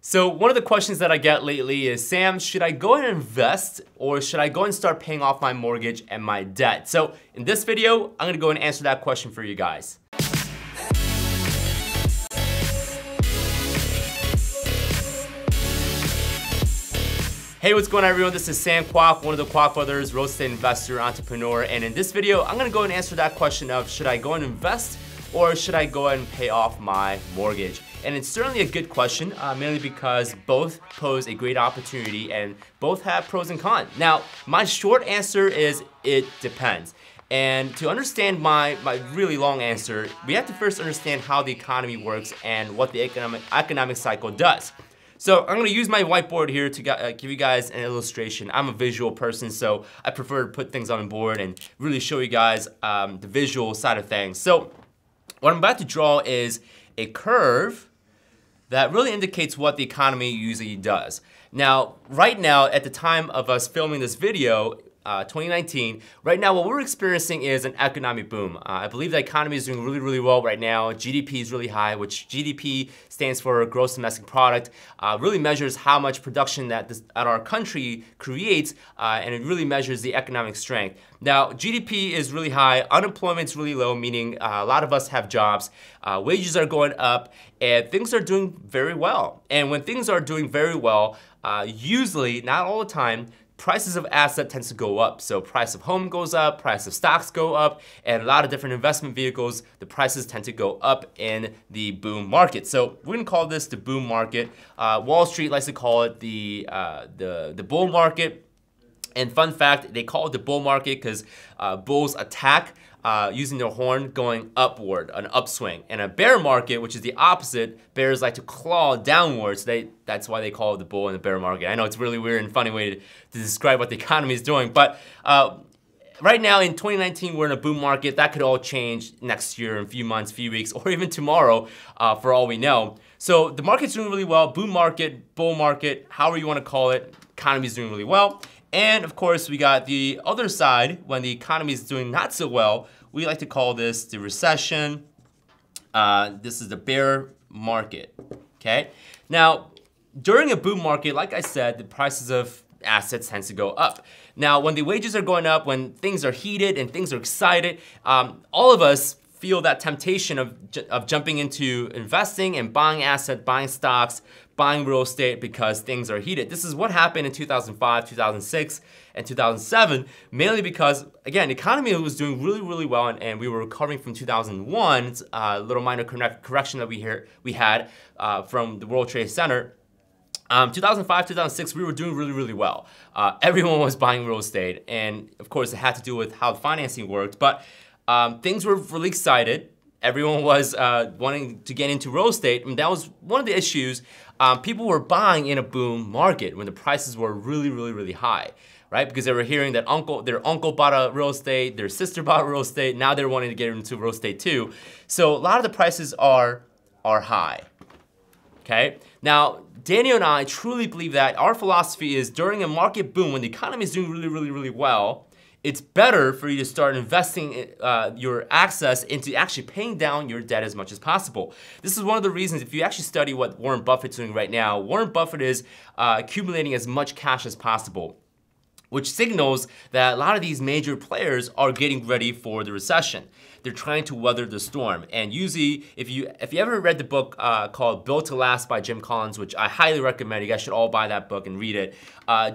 So one of the questions that I get lately is, Sam, should I go and invest or should I go and start paying off my mortgage and my debt? So in this video, I'm gonna go and answer that question for you guys. Hey, what's going on everyone? This is Sam Kwak, one of the Kwak brothers, real estate investor, entrepreneur. And in this video, I'm gonna go and answer that question of, should I go and invest or should I go ahead and pay off my mortgage? And it's certainly a good question, mainly because both pose a great opportunity and both have pros and cons. Now, my short answer is it depends. And to understand my really long answer, we have to first understand how the economy works and what the economic cycle does. So I'm gonna use my whiteboard here to give you guys an illustration. I'm a visual person, so I prefer to put things on a board and really show you guys the visual side of things. So what I'm about to draw is a curve that really indicates what the economy usually does. Now, right now, at the time of us filming this video, 2019, right now what we're experiencing is an economic boom. I believe the economy is doing really, really well right now. GDP is really high, which GDP stands for gross domestic product, really measures how much production that our country creates, and it really measures the economic strength. Now, GDP is really high, unemployment is really low, meaning a lot of us have jobs, wages are going up, and things are doing very well. And when things are doing very well, usually, not all the time, prices of asset tends to go up. So price of home goes up, price of stocks go up, and a lot of different investment vehicles, the prices tend to go up in the boom market. So we're gonna call this the boom market. Wall Street likes to call it the bull market. And fun fact, they call it the bull market because bulls attack using their horn going upward, an upswing. And a bear market, which is the opposite, bears like to claw downwards. That's why they call it the bull and the bear market. I know it's a really weird and funny way to describe what the economy is doing, but right now in 2019, we're in a boom market. That could all change next year, in a few months, few weeks, or even tomorrow, for all we know. So the market's doing really well. Boom market, bull market, however you want to call it, economy's doing really well. And of course, we got the other side, when the economy is doing not so well, we like to call this the recession. This is the bear market, okay? Now, during a boom market, like I said, the prices of assets tends to go up. Now, when the wages are going up, when things are heated and things are excited, all of us feel that temptation of jumping into investing and buying assets, buying stocks, buying real estate because things are heated. This is what happened in 2005, 2006, and 2007, mainly because, again, the economy was doing really, really well, and we were recovering from 2001, a little minor correction that we had from the World Trade Center. 2005, 2006, we were doing really, really well. Everyone was buying real estate, and of course, it had to do with how financing worked, but things were really excited. Everyone was wanting to get into real estate, and that was one of the issues. People were buying in a boom market when the prices were really, really, really high, right? Because they were hearing that their uncle bought a real estate, their sister bought real estate, now they're wanting to get into real estate too. So a lot of the prices are high, okay? Now, Daniel and I truly believe that our philosophy is during a market boom, when the economy is doing really, really, really well, it's better for you to start investing your access into actually paying down your debt as much as possible. This is one of the reasons, if you actually study what Warren Buffett's doing right now, Warren Buffett is accumulating as much cash as possible, which signals that a lot of these major players are getting ready for the recession. They're trying to weather the storm. And usually, if you ever read the book called Built to Last by Jim Collins, which I highly recommend, you guys should all buy that book and read it.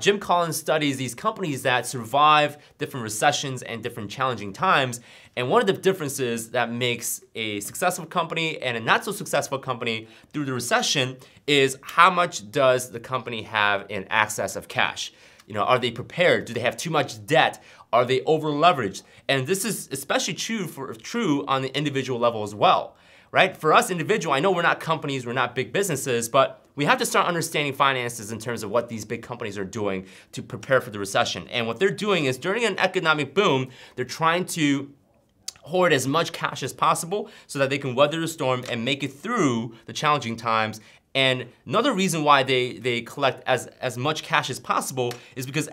Jim Collins studies these companies that survive different recessions and different challenging times. And one of the differences that makes a successful company and a not so successful company through the recession is how much does the company have in excess of cash. You know, are they prepared? Do they have too much debt? Are they over leveraged? And this is especially true on the individual level as well, right? For us individual, I know we're not companies, we're not big businesses, but we have to start understanding finances in terms of what these big companies are doing to prepare for the recession. And what they're doing is during an economic boom, they're trying to hoard as much cash as possible so that they can weather the storm and make it through the challenging times. And another reason why they collect as much cash as possible is because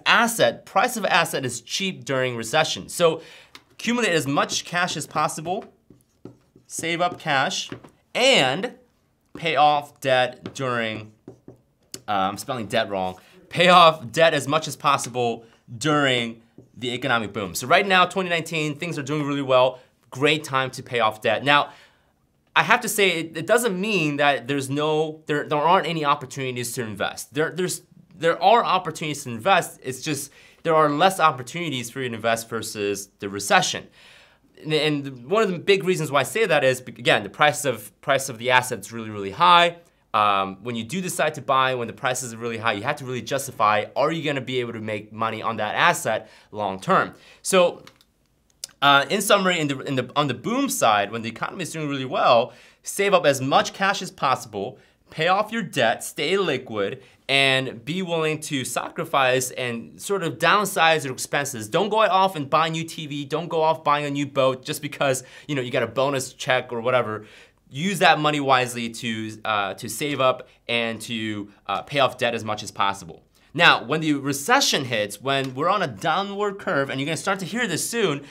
price of asset is cheap during recession. So accumulate as much cash as possible, save up cash, and pay off debt during I'm spelling debt wrong. Pay off debt as much as possible during the economic boom. So right now, 2019, things are doing really well. Great time to pay off debt. Now, I have to say, it doesn't mean that there aren't any opportunities to invest. There are opportunities to invest. It's just there are less opportunities for you to invest versus the recession. And one of the big reasons why I say that is, again, the price of the asset is really, really high. When you do decide to buy, when the prices are really high, you have to really justify, are you gonna be able to make money on that asset long term? So in summary, on the boom side, when the economy is doing really well, save up as much cash as possible, pay off your debt, stay liquid, and be willing to sacrifice and sort of downsize your expenses. Don't go off and buy a new TV. Don't go off buying a new boat just because you got a bonus check or whatever. Use that money wisely to save up and to pay off debt as much as possible. Now, when the recession hits, when we're on a downward curve, and you're gonna start to hear this soon,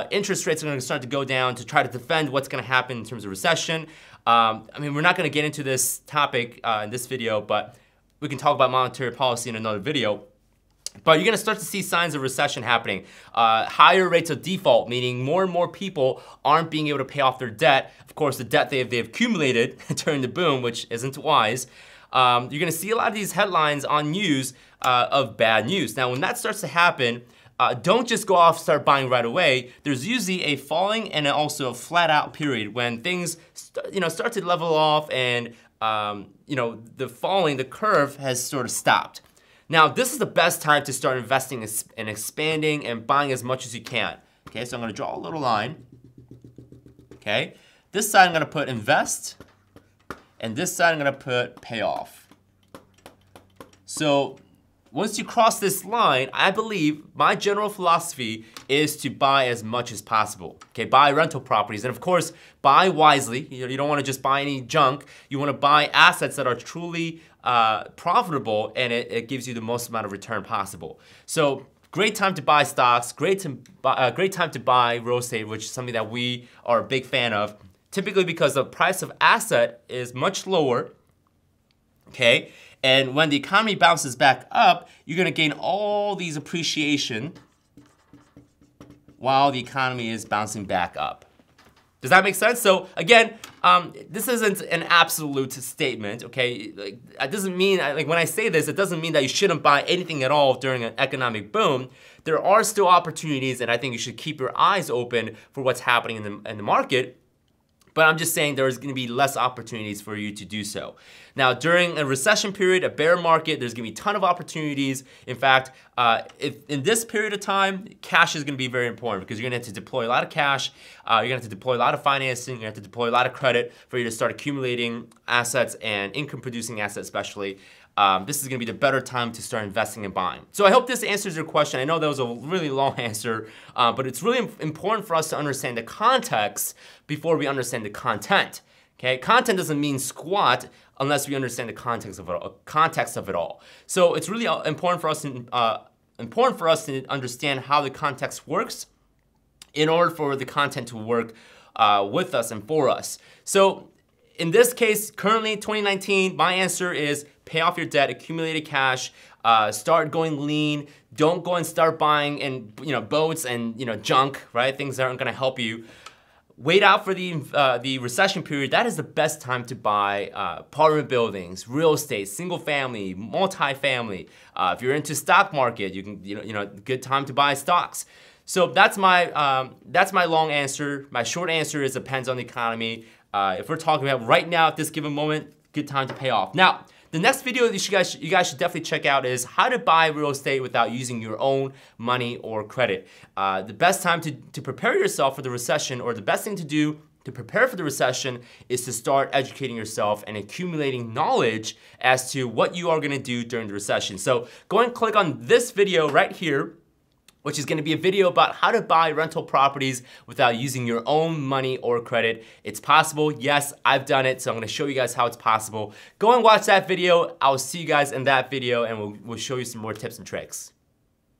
interest rates are gonna start to go down to try to defend what's gonna happen in terms of recession. I mean, we're not gonna get into this topic in this video, but we can talk about monetary policy in another video. But you're gonna start to see signs of recession happening. Higher rates of default, meaning more and more people aren't being able to pay off their debt. Of course, the debt they've accumulated during the boom, which isn't wise. You're gonna see a lot of these headlines on news of bad news. Now, when that starts to happen, don't just go off start buying right away. There's usually a falling and also a flat out period when things start to level off and the curve has sort of stopped. Now, this is the best time to start investing and expanding and buying as much as you can. Okay, so I'm gonna draw a little line. Okay, this side I'm gonna put invest, and this side I'm gonna put pay off. So once you cross this line, I believe my general philosophy is to buy as much as possible. Okay, buy rental properties, and of course, buy wisely. You don't want to just buy any junk. You want to buy assets that are truly profitable, and it gives you the most amount of return possible. So great time to buy stocks. Great time to buy real estate, which is something that we are a big fan of. Typically because the price of asset is much lower. Okay. And when the economy bounces back up, you're gonna gain all these appreciation while the economy is bouncing back up. Does that make sense? So again, this isn't an absolute statement, okay? It doesn't mean, when I say this, it doesn't mean that you shouldn't buy anything at all during an economic boom. There are still opportunities, and I think you should keep your eyes open for what's happening in the market. But I'm just saying there's gonna be less opportunities for you to do so. Now, during a recession period, a bear market, there's gonna be a ton of opportunities. In fact, if in this period of time, cash is gonna be very important because you're gonna have to deploy a lot of cash, you're gonna have to deploy a lot of financing, you're gonna have to deploy a lot of credit for you to start accumulating assets and income producing assets especially. This is gonna be the better time to start investing and buying. So I hope this answers your question. I know that was a really long answer, but it's really important for us to understand the context before we understand the content. Okay, content doesn't mean squat unless we understand the context of it all. So it's really important for us to understand how the context works in order for the content to work with us and for us. So in this case, currently 2019, my answer is pay off your debt, accumulated cash, start going lean. Don't go and start buying boats and junk, right? Things that aren't going to help you. Wait out for the recession period. That is the best time to buy apartment buildings, real estate, single family, multi-family. If you're into stock market, you can good time to buy stocks. So that's my long answer. My short answer is depends on the economy. If we're talking about right now at this given moment, good time to pay off. Now, the next video that you guys should definitely check out is how to buy real estate without using your own money or credit. The best time to prepare yourself for the recession, or the best thing to do to prepare for the recession, is to start educating yourself and accumulating knowledge as to what you are gonna do during the recession. So go and click on this video right here, which is gonna be a video about how to buy rental properties without using your own money or credit. It's possible, yes, I've done it, so I'm gonna show you guys how it's possible. Go and watch that video. I'll see you guys in that video, and we'll show you some more tips and tricks.